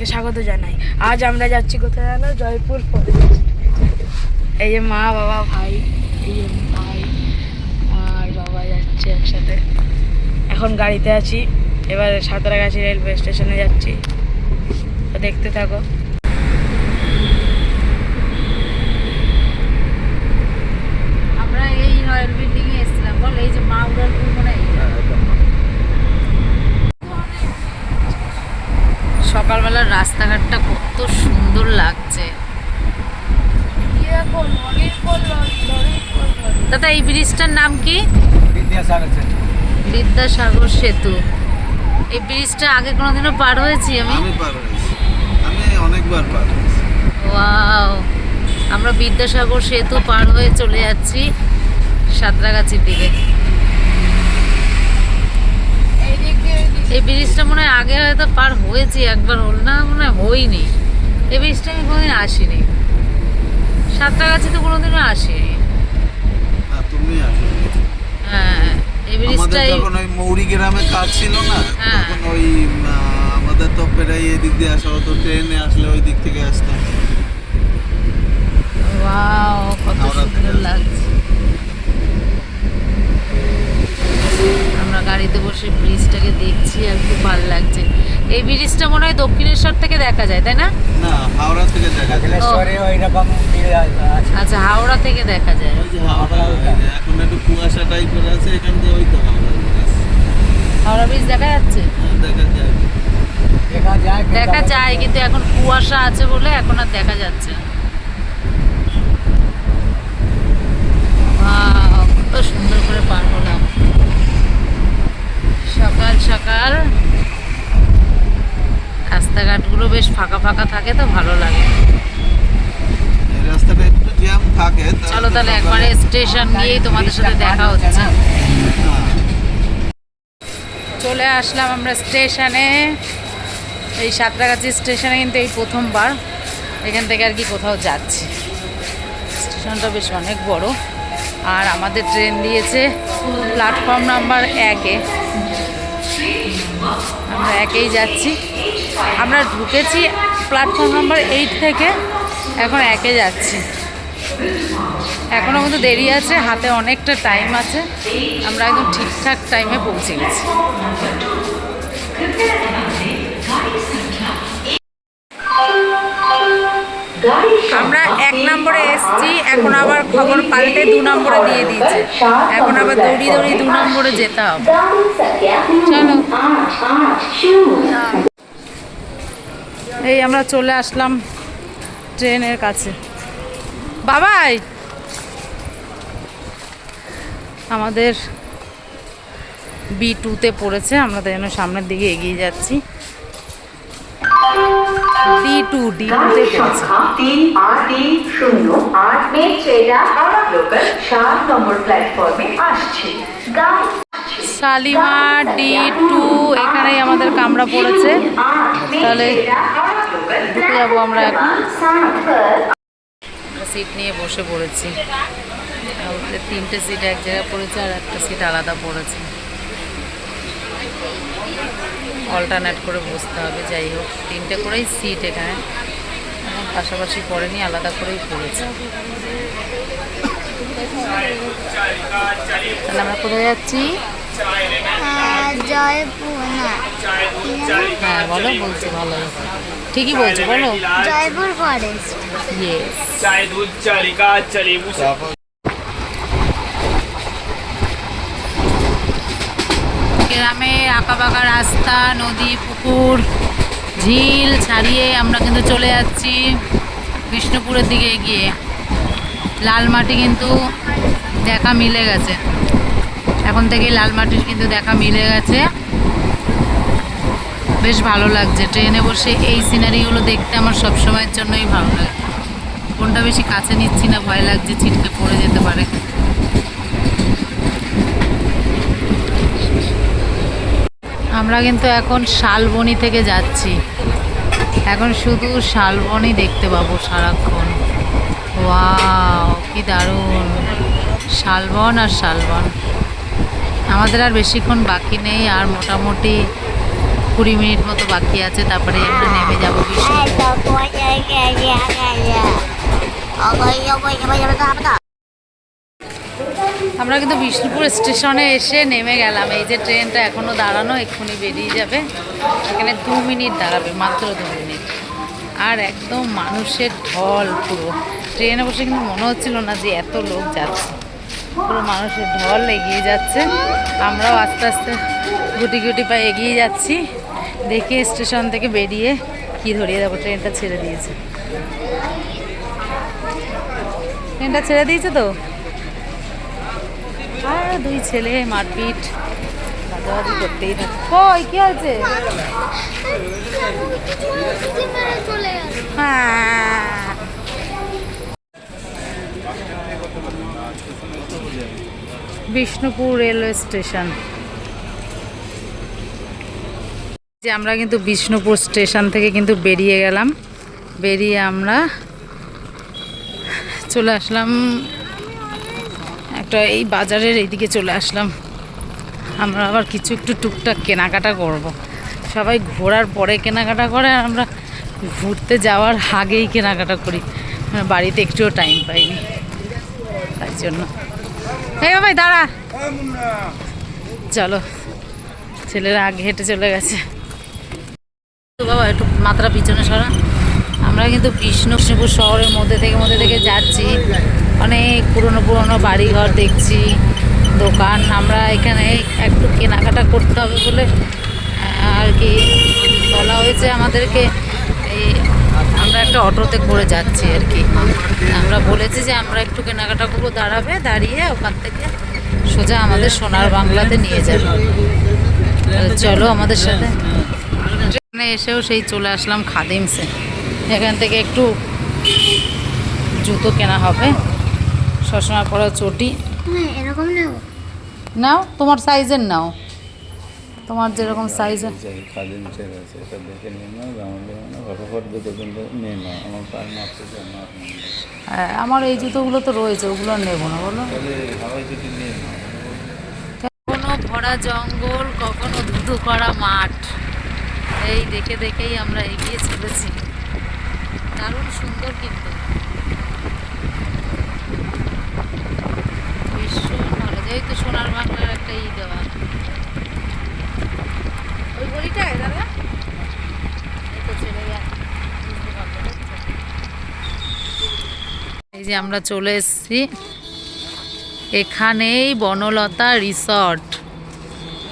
সবাইকে স্বাগত জানাই। আজ আমরা যাচ্ছি কোথায় জানো? জয়পুর ফরেস্ট। এই যে মা, বাবা, ভাই, এই যে ভাই আর বাবা যাচ্ছে একসাথে। এখন গাড়িতে আছি, এবার সাঁতরাগাছি রেলওয়ে স্টেশনে যাচ্ছি, তো দেখতে থাকো। আমরা এই রয়্যাল বিল্ডিংয়ে এসেছিলাম, বল এই যে মা উড়ালপুর মনে হয়। সকালবেলার রাস্তাঘাটটা কত সুন্দর লাগছে। দাদা এই ব্রিজটার নাম কি? বিদ্যাসাগর সেতু। এই ব্রিজটা আগে কোনোদিনও পার হয়েছি আমি অনেকবার পার হয়েছি। ওয়াও, আমরা বিদ্যাসাগর সেতু পার হয়ে চলে যাচ্ছি সাঁতরাগাছির দিকে। এই ব্রিজটা মনে হয় আগে হয়তো পার হয়েছি একবার, হল না মনে হয় হয়নি। এই ব্রিজটা আমি কোনোদিন আসিনি, সাঁতরাগাছি তো কোনোদিনও আসিনি। হ্যাঁ, এই ব্রিজটাই যখন ওই মৌরি গ্রামে কাজ ছিল না, তখন ওই আমাদের তো প্রায় এদিক দিয়ে আসা হতো, ট্রেনে আসলে ওই দিক থেকে আসতাম। ওয়াও, কত সুন্দর লাগছে। আমরা গাড়িতে বসে ব্রিজটাকে দেখছি আর খুব ভালো লাগছে। এই ব্রিজটা মনে হয় দক্ষিণেশ্বর থেকে দেখা যায়, তাই না? না, হাওড়া থেকে দেখা যায়। আচ্ছা, হাওড়া থেকে দেখা যায়। এখন একটু কুয়াশা টাইপের আছে, এখান দিয়ে ওই তো হাওড়া ব্রিজ দেখা যাচ্ছে, দেখা যায় কিন্তু এখন কুয়াশা আছে বলে এখন আর দেখা যাচ্ছে না। কত সুন্দর করে পার হলাম সকাল সকাল। রাস্তাঘাটগুলো বেশ ফাঁকা ফাঁকা থাকে, তো ভালো লাগে। রাস্তাটা একটু জ্যাম থাকে। চলো তাহলে একবারে স্টেশন গিয়েই তোমাদের সাথে দেখা হচ্ছে। চলে আসলাম আমরা স্টেশনে। এই সাঁতরাগাছি স্টেশনে কিন্তু এই প্রথমবার এখান থেকে আর কি কোথাও যাচ্ছি। স্টেশনটা বেশ অনেক বড়, আর আমাদের ট্রেন দিয়েছে প্ল্যাটফর্ম নাম্বার 1-এ। আমরা 1-এই যাচ্ছি। আমরা ঢুকেছি প্ল্যাটফর্ম নাম্বার 8 থেকে, এখন 1-এ যাচ্ছি। এখনও কিন্তু দেরি আছে, হাতে অনেকটা টাইম আছে। আমরা একদম ঠিকঠাক টাইমে পৌঁছে গেছি। আমরা 1 নম্বরে এসছি, এখন আবার খবর পাল্টে 2 নম্বরে দিয়ে দিয়েছে। এখন আবার দৌড়িয়ে 2 নম্বরে যেতে হবে। চলো, এই আমরা চলে আসলাম ট্রেনের কাছে। বাবাই, আমাদের B2-তে পড়েছে, আমরা তাই জন্য সামনের দিকে এগিয়ে যাচ্ছি। D2-তে পড়েছে। শালিমার D2, এখানেই আমাদের কামরা পড়েছে। তাহলে ঢুকে যাবো আমরা এখন। সিট নিয়ে বসে পড়েছি। আমাদের 3টে সিট এক জায়গায় পড়েছে, আর একটা সিট আলাদা পড়েছে। অল্টারনেট করে বসতে হবে। যাই হোক, 3টে করেই সিট এখানে, এখন পাশাপাশি পড়েনি, আলাদা করেই পড়েছে। তাহলে আমরা কোথায় যাচ্ছি? হ্যাঁ বলো, বলছি ভালো, ঠিকই বলছো, বলো। জয়পুর ফরেস্ট। গ্রামের আঁকাবাঁকা রাস্তা, নদী, পুকুর, ঝিল ছাড়িয়ে আমরা কিন্তু চলে যাচ্ছি বিষ্ণুপুরের দিকে এগিয়ে। লাল মাটি কিন্তু দেখা মিলে গেছে, এখন থেকে লাল মাটির কিন্তু দেখা মিলে গেছে। বেশ ভালো লাগছে ট্রেনে বসে এই সিনারিগুলো দেখতে, আমার সবসময়ের জন্যই ভালো লাগে। কোনটা বেশি কাছে নিচ্ছি না, ভয় লাগছে ছিটকে পড়ে যেতে পারে। আমরা কিন্তু এখন শালবনি থেকে যাচ্ছি, এখন শুধু শালবনি দেখতে পাবো সারাক্ষণ। ওয়াও, কি দারুণ! শালবন আর শালবন। আমাদের আর বেশিক্ষণ বাকি নেই, আর মোটামুটি 20 মিনিট মতো বাকি আছে, তারপরে আমরা নেমে যাবো বিষ্ণুপুর। আমরা কিন্তু বিষ্ণুপুর স্টেশনে এসে নেমে গেলাম। এই যে ট্রেনটা এখনও দাঁড়ানো, এক্ষুনি বেরিয়ে যাবে। এখানে 2 মিনিট দাঁড়াবে, মাত্র 2 মিনিট। আর একদম মানুষের ঢল পুরো। ট্রেনে বসে কিন্তু মনে হচ্ছিল না যে এত লোক যাচ্ছে, পুরো মানুষের ঢল এগিয়ে যাচ্ছে। আমরাও আস্তে আস্তে গুটি গুটি পায়ে এগিয়ে যাচ্ছি। দেখে স্টেশন থেকে বেরিয়ে কি ধরিয়ে দেবো, ট্রেনটা ছেড়ে দিয়েছে। ট্রেনটা ছেড়ে দিয়েছে তো। আর 2 ছেলে মারপিট বাজাবাজি করতেই থাকে। কই কি আছে? হ্যাঁ, বিষ্ণুপুর রেলওয়ে স্টেশন। যে আমরা কিন্তু বিষ্ণুপুর স্টেশন থেকে কিন্তু বেরিয়ে গেলাম। বেরিয়ে আমরা চলে আসলাম একটা এই বাজারের এইদিকে চলে আসলাম। আমরা আবার কিছু একটু টুকটাক কেনাকাটা করব। সবাই ঘোরার পরে কেনাকাটা করে, আর আমরা ঘুরতে যাওয়ার আগেই কেনাকাটা করি। বাড়িতে একটুও টাইম পাইনি, তাই জন্য। এই ভাই দাঁড়া, চলো। ছেলেরা আগে হেঁটে চলে গেছে। বাবা একটু মাত্রা পিছনে সরা। আমরা কিন্তু বিষ্ণুপুর শহরের মধ্যে থেকে যাচ্ছি। অনেক পুরনো বাড়িঘর দেখছি, দোকান। আমরা এখানে একটু কেনাকাটা করতে হবে বলে আর কি বলা হয়েছে আমাদেরকে। এই আমরা একটা অটোতে করে যাচ্ছি আর কি। আমরা বলেছি যে আমরা একটু কেনাকাটা করবো, দাঁড়িয়ে ওখান থেকে সোজা আমাদের সোনার বাংলাতে নিয়ে যাবে। চলো আমাদের সাথে। এখানে এসেও সেই চলে আসলাম খাদিমসে। এখান থেকে একটু জুতো কেনা হবে, সবসময় পরা চটি। এরকম নাও, তোমার সাইজের নাও, তোমার যেরকম সাইজের। হ্যাঁ, আমার এই জুতোগুলো তো রয়েছে, ওগুলো আর নেবো না, বলো। কখনো ভরা জঙ্গল, কখনো ধুধু করা মাঠ, এই দেখেই আমরা এগিয়ে চলেছি। দারুণ সুন্দর কিন্তু, ভীষণ ভালো। যেহেতু সোনার বাংলার একটা দেওয়া ওই গলিটায় দাদা, এই তো চলে গেল। এই যে আমরা চলে এসেছি, এখানেই বনলতা রিসর্ট।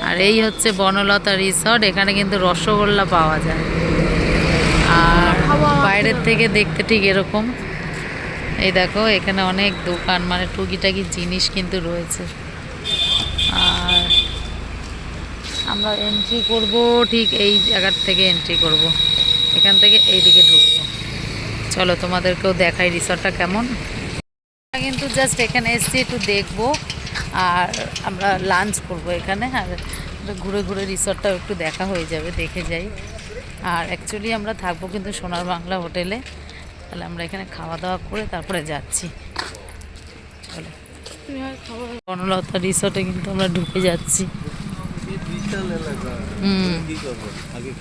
আর এই হচ্ছে বনলতা রিসর্ট। এখানে কিন্তু রসগোল্লা পাওয়া যায়। আর বাইরের থেকে দেখতে ঠিক এরকম। এই দেখো, এখানে অনেক দোকান, মানে টুকিটাকি জিনিস কিন্তু রয়েছে। আর আমরা এন্ট্রি করব ঠিক এই জায়গার থেকে এন্ট্রি করব, এখান থেকে এই দিকে ঢুকবো। চলো তোমাদেরকেও দেখাই রিসর্টটা কেমন। কিন্তু জাস্ট এখানে এসছি একটু দেখবো, আর আমরা লাঞ্চ করব এখানে। আর ঘুরে ঘুরে রিসর্টটাও একটু দেখা হয়ে যাবে, দেখে যাই। আর অ্যাকচুয়ালি আমরা থাকবো কিন্তু সোনার বাংলা হোটেলে। তাহলে আমরা এখানে খাওয়া দাওয়া করে তারপরে যাচ্ছি। চলো, বনলতা রিসর্টে কিন্তু আমরা ঢুকে যাচ্ছি।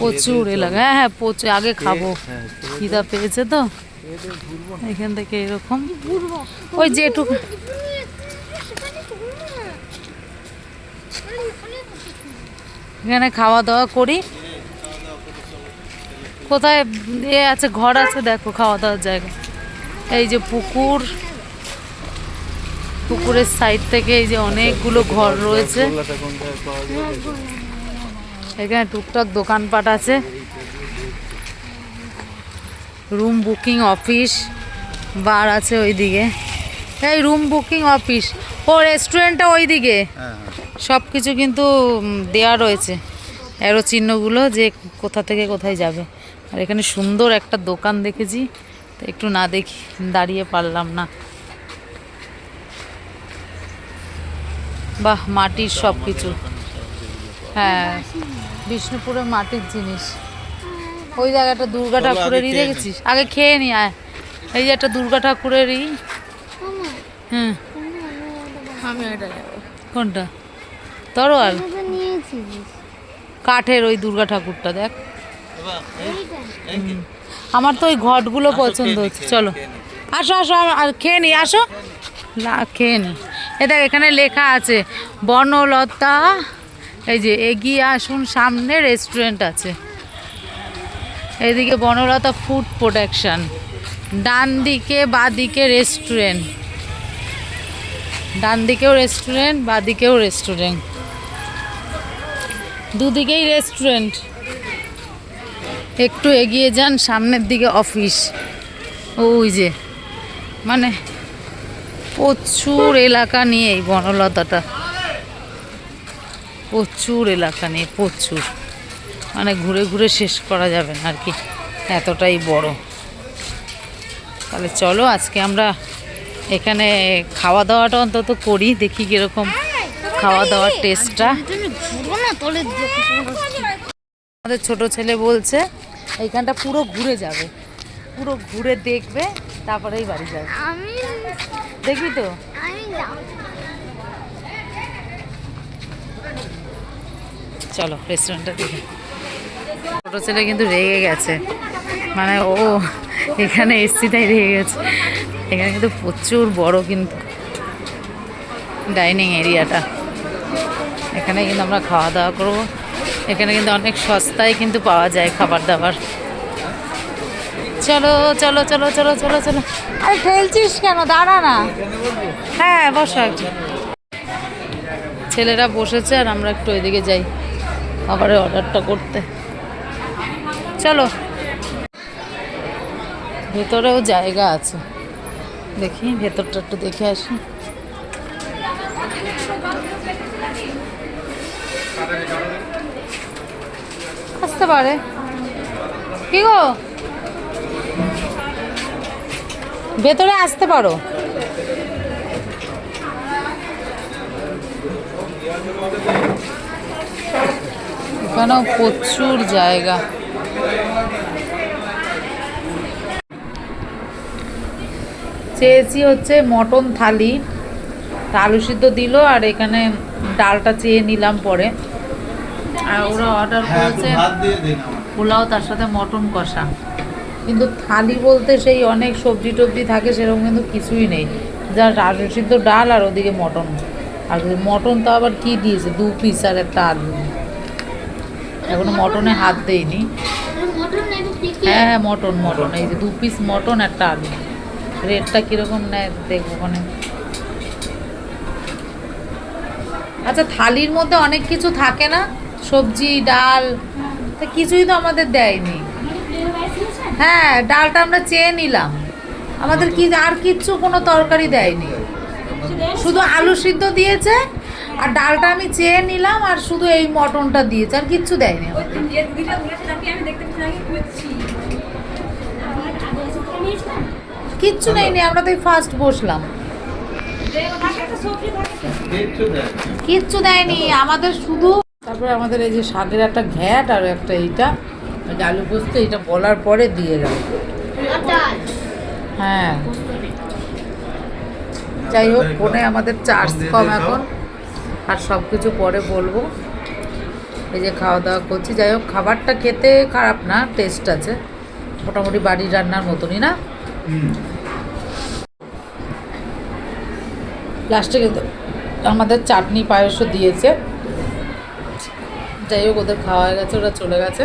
প্রচুর এলাকা। হ্যাঁ প্রচুর। আগে খাবো, খিদা পেয়েছে তো। এখান থেকে এরকম ওই যেটুকু এখানে খাওয়া দাওয়া করি। কোথায় এ আছে, ঘর আছে, দেখো খাওয়া দাওয়ার জায়গা। এই যে পুকুর, পুকুরের সাইড থেকে এই যে অনেকগুলো ঘর রয়েছে। এখানে টুকটাক দোকানপাট আছে, রুম বুকিং অফিস, বার আছে ওইদিকে। এই রুম বুকিং অফিস, ও রেস্টুরেন্টটা ওইদিকে। সব কিছু কিন্তু দেয়া রয়েছে, অ্যারো চিহ্নগুলো যে কোথা থেকে কোথায় যাবে। আর এখানে সুন্দর একটা দোকান দেখেছি, তো একটু না দেখি দাঁড়িয়ে পারলাম না। বাহ, মাটির সব কিছু। হ্যাঁ, বিষ্ণুপুরের মাটির জিনিস। ওই জায়গাটা দুর্গা ঠাকুরেরই দেখেছিস? আগে খেয়ে নি আয়। এই যে একটা দুর্গা ঠাকুরেরই। হ্যাঁ, আমি এটা যাবো। কোনটা? তরোয়াল? কাঠের ওই দুর্গা ঠাকুরটা দেখ। বাহ, এই কি? আমার তো ওই ঘটগুলো আসো, পছন্দ খেয়ে নি, হচ্ছে। খেয়ে নি, চলো খেয়ে নি। আসো আসো আর খেয়ে নি, আসো খেয়ে নি। এ দেখ এখানে লেখা আছে বনলতা, এই যে এগিয়ে আসুন, সামনে রেস্টুরেন্ট আছে, এদিকে বনলতা ফুড প্রোডাকশন, ডান দিকে বা দিকে রেস্টুরেন্ট, ডান দিকেও রেস্টুরেন্ট বা দিকেও রেস্টুরেন্ট, দুদিকেই রেস্টুরেন্ট। একটু এগিয়ে যান, সামনের দিকে অফিস। ওই যে মানে প্রচুর এলাকা নিয়ে এই বনলতাটা, প্রচুর এলাকা নিয়ে, প্রচুর, মানে ঘুরে ঘুরে শেষ করা যাবে না আর কি, এতটাই বড়। তাহলে চলো আজকে আমরা এখানে খাওয়া দাওয়াটা অন্তত করি, দেখি কীরকম খাওয়া দাওয়ার টেস্টটা। আমাদের ছোট ছেলে বলছে এইখানটা পুরো ঘুরে যাবে, পুরো ঘুরে দেখবে, তারপরেই বাড়ি যাবে। দেখবি তো? চলো রেস্টুরেন্টটা দেখে। ছোট ছেলে কিন্তু রেগে গেছে, মানে ও এখানে এসছি তাই রেগে গেছে। এখানে কিন্তু প্রচুর বড় কিন্তু ডাইনিং এরিয়াটা, এখানে কিন্তু আমরা খাওয়া দাওয়া করবো। এখানে কিন্তু অনেক সস্তায় কিন্তু পাওয়া যায় খাবার দাবার। চলো চলো চলো চলো চলো চলো। আরে ঠেলছিস কেন, দাঁড়া না। হ্যাঁ বসো একটু। ছেলেরা বসেছে আর আমরা একটু ওইদিকে যাই খাবারের অর্ডারটা করতে। চলো, ভেতরেও জায়গা আছে, দেখি ভেতরটা একটু দেখে আসি। আসতে পারে কি গো, ভেতরে আসতে পারো। এখানেও প্রচুর জায়গা। চেয়েছি হচ্ছে মটন থালি, আলু সিদ্ধ দিল, আর এখানে ডালটা চেয়ে নিলাম পরে। আর ওরা অর্ডার করেছে পোলাও, তার সাথে মটন কষা। কিন্তু থালি বলতে সেই অনেক সবজি টবজি থাকে, সেরকম কিন্তু কিছুই নেই, জাস্ট আলু সিদ্ধ ডাল আর ওদিকে মটন। আর মটন তো আবার কি দিয়েছে, 2 পিস আর একটা আলু। এখনো মটনে হাত দেয়নি। হ্যাঁ হ্যাঁ মটন মটন, এই যে 2 পিস মটন একটা আলু। রেটটা কীরকম নেয় দেখবো ওখানে। আচ্ছা থালির মধ্যে অনেক কিছু থাকে না, সবজি ডাল, তা কিছুই তো আমাদের দেয়নি। হ্যাঁ ডালটা আমরা চেয়ে নিলাম, আমাদের কি আর কিচ্ছু কোনো তরকারি দেয়নি, শুধু আলু সিদ্ধ দিয়েছে আর ডালটা আমি চেয়ে নিলাম, আর শুধু এই মটনটা দিয়েছে, আর কিচ্ছু দেয়নি আমাদের। কিচ্ছু নেই, আমরা তো ফার্স্ট বসলাম, কিচ্ছু দেয়নি আমাদের শুধু। তারপরে আমাদের এই যে শাকের একটা ঘ্যাট আর একটা এইটা আলু পোস্ত, এটা বলার পরে দিয়ে গেল। হ্যাঁ যাই হোক, ফোনে আমাদের চার্জ কম এখন, আর সব কিছু পরে বলবো। এই যে খাওয়া দাওয়া করছি, যাই হোক খাবারটা খেতে খারাপ না, টেস্ট আছে মোটামুটি বাড়ির রান্নার মতনই না। লাস্টে কিন্তু আমাদের চাটনি পায়েসও দিয়েছে। যাই হোক ওদের খাওয়া হয়ে গেছে, ওরা চলে গেছে,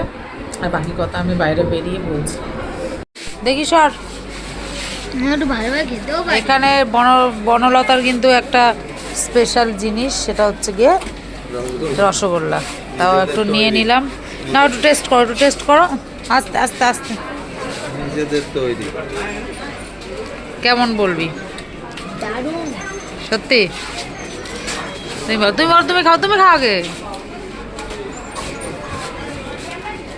আর বাকি কথা আমি বাইরে বেরিয়ে বলছি। দেখি সর, এখানে বনলতার কিন্তু একটা স্পেশাল জিনিস, সেটা হচ্ছে গিয়ে রসগোল্লা। তাও একটু নিয়ে নিলাম। না একটু টেস্ট করো, একটু টেস্ট করো, আস্তে আস্তে আস্তে। নিজেদের তৈরি। কেমন বলবি? সত্যি? তুমি বলো, তুমি বলো, তুমি খাও, তুমি খাও আগে।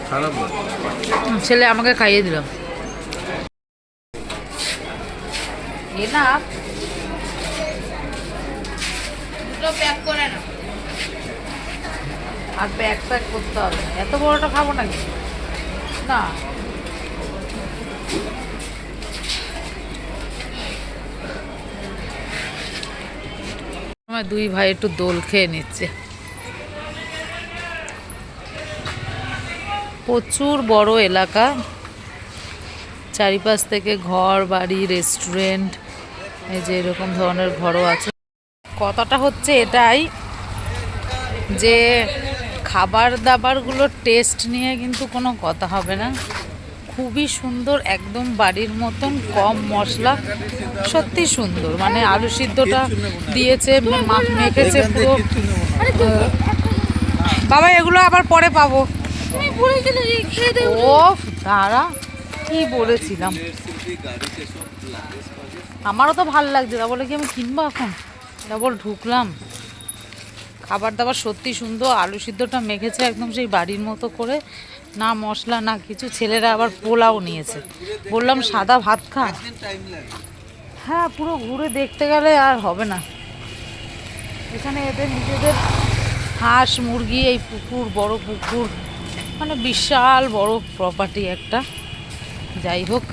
খারাপ না। ছেলে আমাকে খাইয়ে দিল। না দুটো প্যাক করে না, আর প্যাক করতে হবে, এত বড়টা খাবো নাকি না। আমার 2 ভাই একটু দোল খেয়ে নিচ্ছে। প্রচুর বড় এলাকা, চারিপাশ থেকে ঘর বাড়ি রেস্টুরেন্ট, এই যে এরকম ধরনের ঘরও আছে। কথাটা হচ্ছে এটাই যে খাবার দাবারগুলোর টেস্ট নিয়ে কিন্তু কোনো কথা হবে না, খুবই সুন্দর, একদম বাড়ির মতন, কম মশলা, সত্যি সুন্দর। মানে আলু সিদ্ধটা দিয়েছে, মেখেছে পুরো। বাবা এগুলো আবার পরে পাবো। ও তারা কি বলেছিলাম, আমারও তো ভালো লাগছে, তা বলে কি আমি কিনবো এখন? ডবল ঢুকলাম। খাবার দাবার সত্যি সুন্দর, আলু সিদ্ধটা মেখেছে একদম সেই বাড়ির মতো করে, না মশলা না কিছু। ছেলেরা আবার পোলাও নিয়েছে, বললাম সাদা ভাত খা। হ্যাঁ, পুরো ঘুরে দেখতে গেলে আর হবে না। এখানে এদের নিজেদের হাঁস মুরগি, এই পুকুর, বড় পুকুর, মানে বিশাল বড় প্রপার্টি একটা। যাই হোক,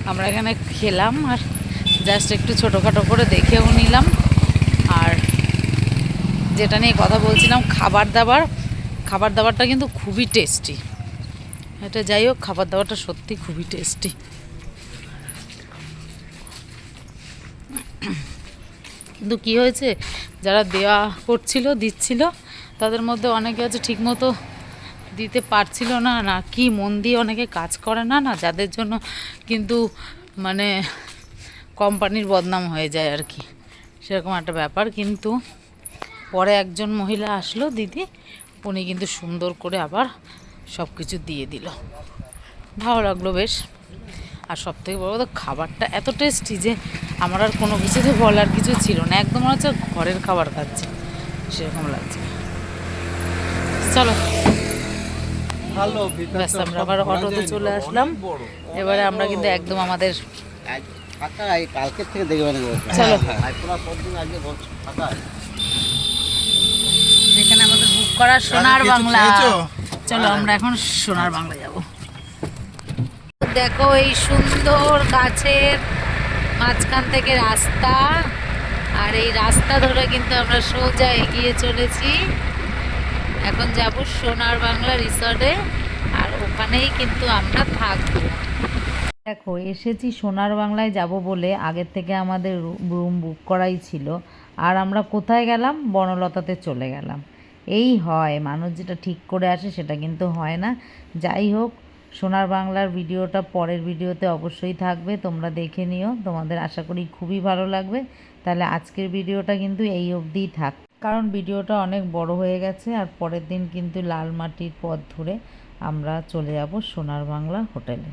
আমরা এখানে খেলাম আর জাস্ট একটু ছোটোখাটো করে দেখেও নিলাম। আর যেটা নিয়ে কথা বলছিলাম, খাবার দাবারটা কিন্তু খুবই টেস্টি। এটা যাই হোক, খাবার দাবারটা সত্যি খুবই টেস্টি। কিন্তু কী হয়েছে, যারা দিচ্ছিল তাদের মধ্যে অনেকে আছে ঠিকমতো দিতে পারছিল না, না কি মন দিয়ে অনেকে কাজ করে না, যাদের জন্য কিন্তু মানে কোম্পানির বদনাম হয়ে যায় আর কি, সেরকম একটা ব্যাপার। কিন্তু পরে একজন মহিলা আসলো, দিদি, উনি কিন্তু সুন্দর করে আবার সব কিছু দিয়ে দিল, ভালো লাগলো বেশ। আর সবথেকে বড় কথা, খাবারটা এত টেস্টি যে আমার আর কোনো কিছুতে বলার কিছু ছিল না, একদম মনে হচ্ছে ঘরের খাবার খাচ্ছি, সেরকম লাগছে। চলো, ব্যাস আমরা আবার অটোতে চলে আসলাম। এবারে আমরা কিন্তু একদম আমাদের চলো, যেখানে আমাদের বুক করা সোনার বাংলা, চলো আমরা এখন সোনার বাংলা যাব। দেখো এই সুন্দর গাছের মাঝখান থেকে রাস্তা, আর এই রাস্তা ধরে কিন্তু আমরা সোজা এগিয়ে চলেছি। এখন যাব সোনার বাংলা রিসর্টে, আর ওখানেই কিন্তু আমরা থাকবো। দেখো এসেছি সোনার বাংলায় যাব বলে, আগের থেকে আমাদের রুম বুক করাই ছিল। আর আমরা কোথায় গেলাম? বনলতাতে চলে গেলাম। এই হয়, মানুষ যেটা ঠিক করে আসে সেটা কিন্তু হয় না। যাই হোক, সোনার বাংলার ভিডিওটা পরের ভিডিওতে অবশ্যই থাকবে, তোমরা দেখে নিও, তোমাদের আশা করি খুবই ভালো লাগবে। তাহলে আজকের ভিডিওটা কিন্তু এই অবধিই থাক, কারণ ভিডিওটা অনেক বড় হয়ে গেছে। আর পরের দিন কিন্তু লাল মাটির পথ ধরে আমরা চলে যাব সোনার বাংলা হোটেলে।